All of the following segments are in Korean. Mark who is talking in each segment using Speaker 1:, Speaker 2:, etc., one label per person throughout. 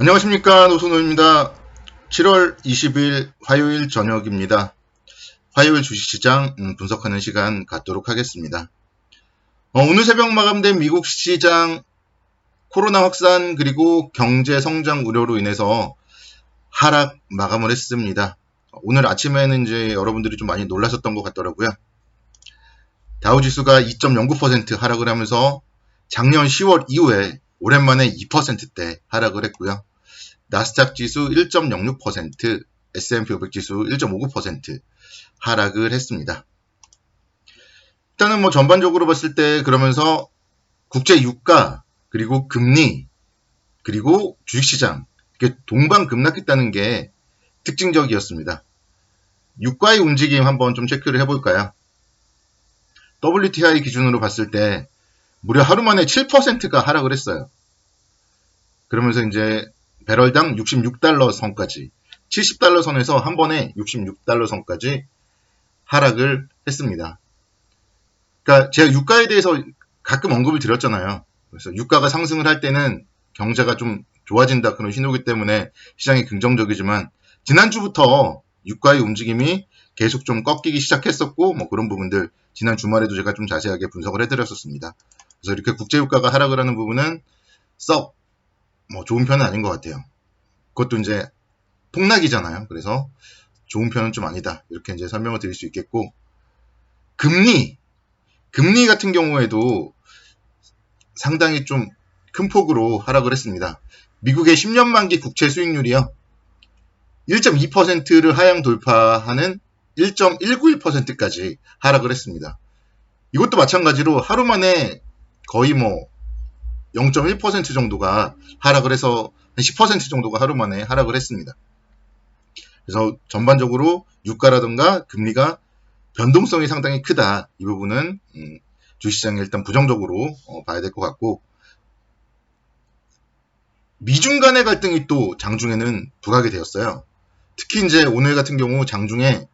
Speaker 1: 안녕하십니까, 노선호입니다. 7월 20일 화요일 저녁입니다. 화요일 주식시장 분석하는 시간 갖도록 하겠습니다. 오늘 새벽 마감된 미국 시장 코로나 확산 그리고 경제 성장 우려로 인해서 하락 마감을 했습니다. 오늘 아침에는 이제 여러분들이 좀 많이 놀라셨던 것 같더라고요. 다우지수가 2.09% 하락을 하면서 작년 10월 이후에 오랜만에 2%대 하락을 했고요. 나스닥 지수 1.06%, S&P 500 지수 1.59% 하락을 했습니다. 일단은 전반적으로 봤을 때 그러면서 국제 유가 그리고 금리 그리고 주식시장 이렇게 동반급락했다는 게 특징적이었습니다. 유가의 움직임 한번 좀 체크를 해볼까요? WTI 기준으로 봤을 때 무려 하루 만에 7%가 하락을 했어요. 그러면서 이제 배럴당 66달러 선까지 70달러 선에서 한 번에 66달러 선까지 하락을 했습니다. 그러니까 제가 유가에 대해서 가끔 언급을 드렸잖아요. 그래서 유가가 상승을 할 때는 경제가 좀 좋아진다 그런 신호기 때문에 시장이 긍정적이지만 지난주부터 유가의 움직임이 계속 좀 꺾이기 시작했었고 그런 부분들 지난 주말에도 제가 좀 자세하게 분석을 해드렸었습니다. 그래서 이렇게 국제유가가 하락을 하는 부분은 썩 좋은 편은 아닌 것 같아요. 그것도 이제 폭락이잖아요. 그래서 좋은 편은 좀 아니다. 이렇게 이제 설명을 드릴 수 있겠고, 금리 같은 경우에도 상당히 좀 큰 폭으로 하락을 했습니다. 미국의 10년 만기 국채 수익률이요. 1.2%를 하향 돌파하는 1.191%까지 하락을 했습니다. 이것도 마찬가지로 하루 만에 거의 0.1% 정도가 하락을 해서 10% 정도가 하루 만에 하락을 했습니다. 그래서 전반적으로 유가라든가 금리가 변동성이 상당히 크다. 이 부분은 주식시장에 일단 부정적으로 봐야 될 것 같고, 미중 간의 갈등이 또 장중에는 부각이 되었어요. 특히 이제 오늘 같은 경우 장중에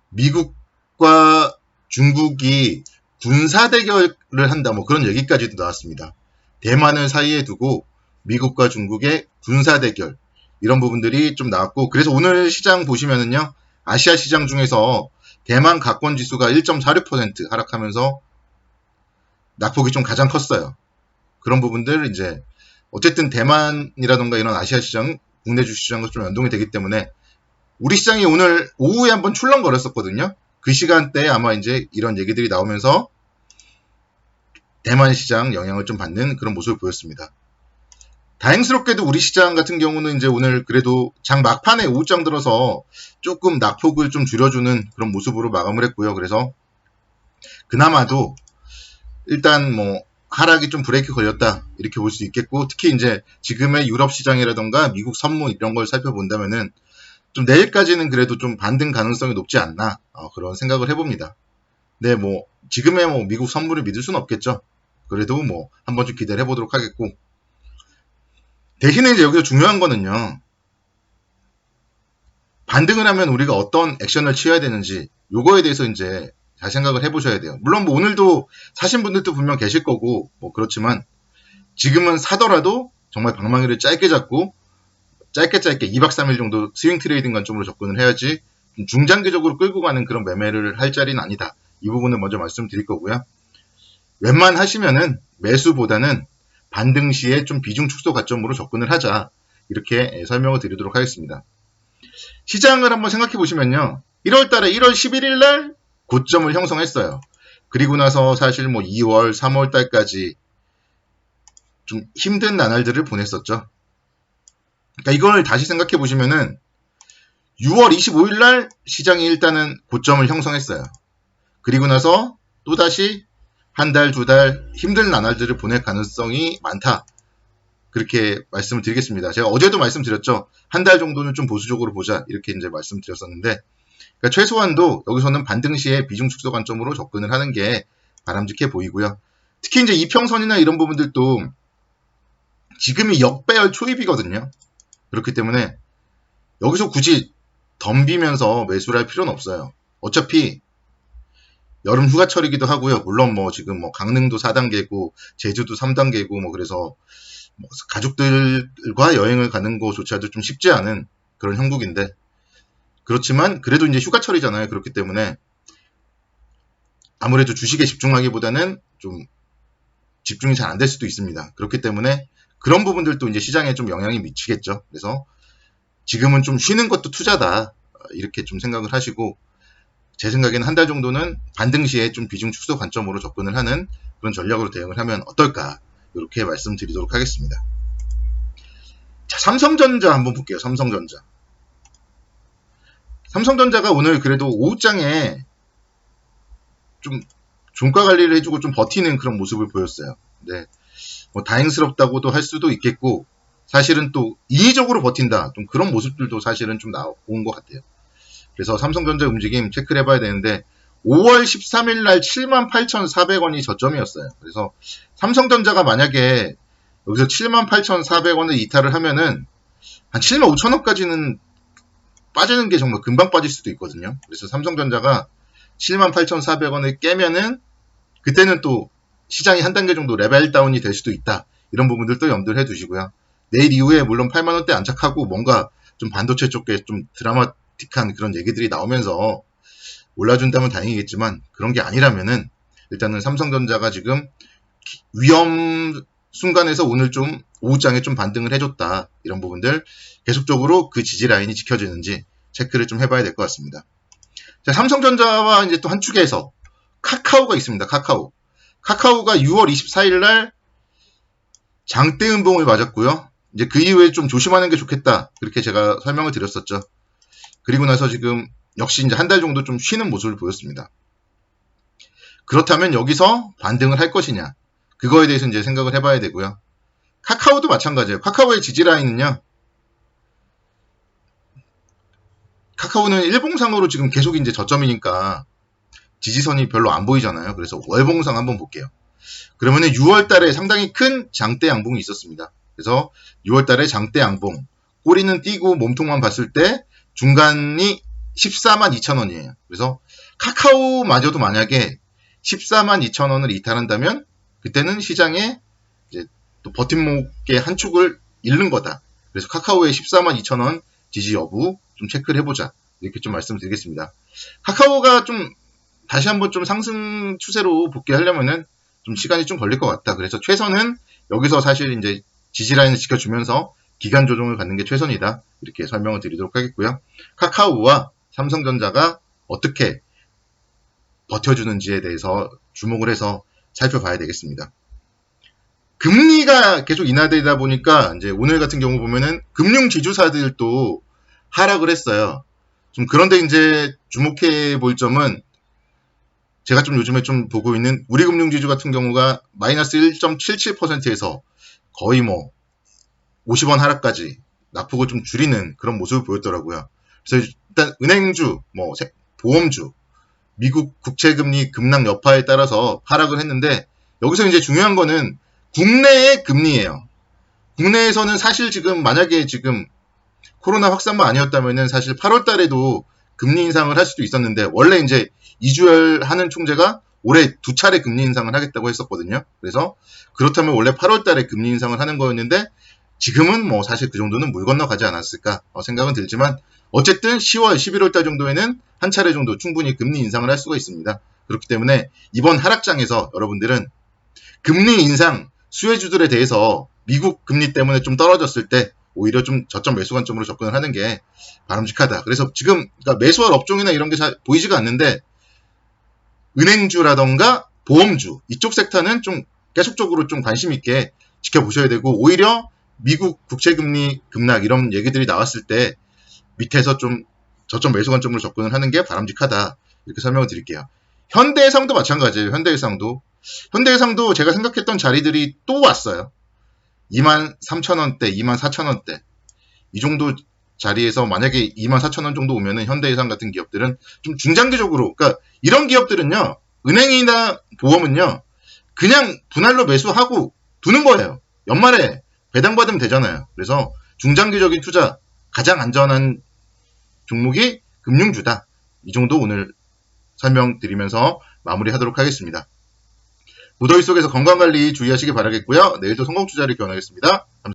Speaker 1: 미국과 중국이 군사 대결을 한다 그런 얘기까지도 나왔습니다. 대만을 사이에 두고 미국과 중국의 군사 대결 이런 부분들이 좀 나왔고, 그래서 오늘 시장 보시면은요, 아시아 시장 중에서 대만 가권 지수가 1.46% 하락하면서 낙폭이 좀 가장 컸어요. 그런 부분들 이제 어쨌든 대만이라던가 이런 아시아 시장, 국내 주식시장과 좀 연동이 되기 때문에 우리 시장이 오늘 오후에 한번 출렁거렸었거든요. 그 시간대에 아마 이제 이런 얘기들이 나오면서 대만 시장 영향을 좀 받는 그런 모습을 보였습니다. 다행스럽게도 우리 시장 같은 경우는 이제 오늘 그래도 장 막판에 오후장 들어서 조금 낙폭을 좀 줄여주는 그런 모습으로 마감을 했고요. 그래서 그나마도 일단 하락이 좀 브레이크 걸렸다 이렇게 볼 수 있겠고, 특히 이제 지금의 유럽 시장이라던가 미국 선물 이런 걸 살펴본다면은 좀 내일까지는 그래도 좀 반등 가능성이 높지 않나 그런 생각을 해봅니다. 네, 지금의 미국 선물을 믿을 수는 없겠죠. 그래도 한번 좀 기대를 해보도록 하겠고, 대신에 이제 여기서 중요한 거는요, 반등을 하면 우리가 어떤 액션을 취해야 되는지 요거에 대해서 이제 잘 생각을 해보셔야 돼요. 물론 오늘도 사신 분들도 분명 계실 거고 그렇지만 지금은 사더라도 정말 방망이를 짧게 잡고 짧게 2박 3일 정도 스윙 트레이딩 관점으로 접근을 해야지 중장기적으로 끌고 가는 그런 매매를 할 자리는 아니다. 이 부분을 먼저 말씀드릴 거고요. 웬만하시면은 매수보다는 반등 시에 좀 비중 축소 관점으로 접근을 하자. 이렇게 설명을 드리도록 하겠습니다. 시장을 한번 생각해 보시면요. 1월 달에 1월 11일 날 고점을 형성했어요. 그리고 나서 사실 2월, 3월 달까지 좀 힘든 나날들을 보냈었죠. 그러니까 이걸 다시 생각해 보시면은 6월 25일 날 시장이 일단은 고점을 형성했어요. 그리고 나서 또다시 한 달, 두 달 힘든 나날들을 보낼 가능성이 많다. 그렇게 말씀을 드리겠습니다. 제가 어제도 말씀드렸죠. 한 달 정도는 좀 보수적으로 보자. 이렇게 이제 말씀드렸었는데, 그러니까 최소한도 여기서는 반등 시에 비중 축소 관점으로 접근을 하는 게 바람직해 보이고요. 특히 이제 이평선이나 이런 부분들도 지금이 역배열 초입이거든요. 그렇기 때문에 여기서 굳이 덤비면서 매수를 할 필요는 없어요. 어차피 여름 휴가철이기도 하고요. 물론 지금 강릉도 4단계고 제주도 3단계고 그래서 뭐 가족들과 여행을 가는 것조차도 좀 쉽지 않은 그런 형국인데, 그렇지만 그래도 이제 휴가철이잖아요. 그렇기 때문에 아무래도 주식에 집중하기보다는 좀 집중이 잘 안 될 수도 있습니다. 그렇기 때문에 그런 부분들도 이제 시장에 좀 영향이 미치겠죠. 그래서 지금은 좀 쉬는 것도 투자다, 이렇게 좀 생각을 하시고, 제 생각에는 한 달 정도는 반등 시에 좀 비중 축소 관점으로 접근을 하는 그런 전략으로 대응을 하면 어떨까, 이렇게 말씀드리도록 하겠습니다. 자, 삼성전자 한번 볼게요. 삼성전자가 오늘 그래도 오후장에 좀 종가 관리를 해주고 좀 버티는 그런 모습을 보였어요. 네, 뭐 다행스럽다고도 할 수도 있겠고, 사실은 또 인위적으로 버틴다, 좀 그런 모습들도 사실은 좀 나온 것 같아요. 그래서 삼성전자 움직임 체크를 해봐야 되는데, 5월 13일 날 78,400원이 저점이었어요. 그래서 삼성전자가 만약에 여기서 78,400원을 이탈을 하면은 한 75,000원까지는 빠지는 게 정말 금방 빠질 수도 있거든요. 그래서 삼성전자가 78,400원을 깨면은 그때는 또 시장이 한 단계 정도 레벨 다운이 될 수도 있다. 이런 부분들도 염두를 해두시고요. 내일 이후에 물론 8만원대 안착하고 뭔가 좀 반도체 쪽에 좀 드라마틱한 그런 얘기들이 나오면서 올라준다면 다행이겠지만, 그런 게 아니라면은 일단은 삼성전자가 지금 위험 순간에서 오늘 좀 오후장에 좀 반등을 해줬다, 이런 부분들 계속적으로 그 지지 라인이 지켜지는지 체크를 좀 해봐야 될 것 같습니다. 자, 삼성전자와 이제 또 한 축에서 카카오가 있습니다. 카카오가 6월 24일 날 장대 음봉을 맞았고요. 이제 그 이후에 좀 조심하는 게 좋겠다, 그렇게 제가 설명을 드렸었죠. 그리고 나서 지금 역시 이제 한 달 정도 좀 쉬는 모습을 보였습니다. 그렇다면 여기서 반등을 할 것이냐, 그거에 대해서 이제 생각을 해봐야 되고요. 카카오도 마찬가지예요. 카카오의 지지 라인은요, 카카오는 일봉상으로 지금 계속 이제 저점이니까 지지선이 별로 안 보이잖아요. 그래서 월봉상 한번 볼게요. 그러면은 6월 달에 상당히 큰 장대 양봉이 있었습니다. 그래서 6월 달에 장대 양봉, 꼬리는 띄고 몸통만 봤을 때 중간이 142,000원이에요. 그래서 카카오마저도 만약에 142,000원을 이탈한다면 그때는 시장에 이제 또 버팀목의 한 축을 잃는 거다. 그래서 카카오의 142,000원 지지 여부 좀 체크를 해보자, 이렇게 좀 말씀드리겠습니다. 카카오가 좀 다시 한번 좀 상승 추세로 복귀하려면은 좀 시간이 좀 걸릴 것 같다. 그래서 최선은 여기서 사실 이제 지지라인을 지켜주면서 기간 조정을 갖는 게 최선이다, 이렇게 설명을 드리도록 하겠고요. 카카오와 삼성전자가 어떻게 버텨주는지에 대해서 주목을 해서 살펴봐야 되겠습니다. 금리가 계속 인하되다 보니까 이제 오늘 같은 경우 보면은 금융 지주사들도 하락을 했어요. 좀 그런데 이제 주목해 볼 점은, 제가 좀 요즘에 좀 보고 있는 우리금융지주 같은 경우가 마이너스 1.77%에서 거의 뭐 50원 하락까지 낙폭을 좀 줄이는 그런 모습을 보였더라고요. 그래서 일단 은행주, 뭐 보험주, 미국 국채금리 급락 여파에 따라서 하락을 했는데, 여기서 이제 중요한 거는 국내의 금리예요. 국내에서는 사실 지금 만약에 지금 코로나 확산만 아니었다면은 사실 8월 달에도 금리 인상을 할 수도 있었는데, 원래 이제 이주열 하는 총재가 올해 2차례 금리 인상을 하겠다고 했었거든요. 그래서 그렇다면 원래 8월 달에 금리 인상을 하는 거였는데, 지금은 뭐 사실 그 정도는 물 건너가지 않았을까 생각은 들지만, 어쨌든 10월, 11월 달 정도에는 한 차례 정도 충분히 금리 인상을 할 수가 있습니다. 그렇기 때문에 이번 하락장에서 여러분들은 금리 인상 수혜주들에 대해서 미국 금리 때문에 좀 떨어졌을 때 오히려 좀 저점 매수 관점으로 접근을 하는 게 바람직하다. 그래서 지금 그러니까 매수할 업종이나 이런 게 잘 보이지가 않는데, 은행주라던가 보험주 이쪽 섹터는 좀 계속적으로 좀 관심 있게 지켜보셔야 되고, 오히려 미국 국채금리 급락 이런 얘기들이 나왔을 때 밑에서 좀 저점 매수 관점으로 접근을 하는 게 바람직하다, 이렇게 설명을 드릴게요. 현대해상도 마찬가지예요. 현대해상도 제가 생각했던 자리들이 또 왔어요. 23,000원대, 24,000원대 이 정도 자리에서 만약에 24,000원 정도 오면은 현대해상 같은 기업들은 좀 중장기적으로, 그러니까 이런 기업들은요, 은행이나 보험은요, 그냥 분할로 매수하고 두는 거예요. 연말에 배당받으면 되잖아요. 그래서 중장기적인 투자 가장 안전한 종목이 금융주다. 이 정도 오늘 설명드리면서 마무리하도록 하겠습니다. 무더위 속에서 건강관리 주의하시기 바라겠고요. 내일도 성공투자를 기원하겠습니다.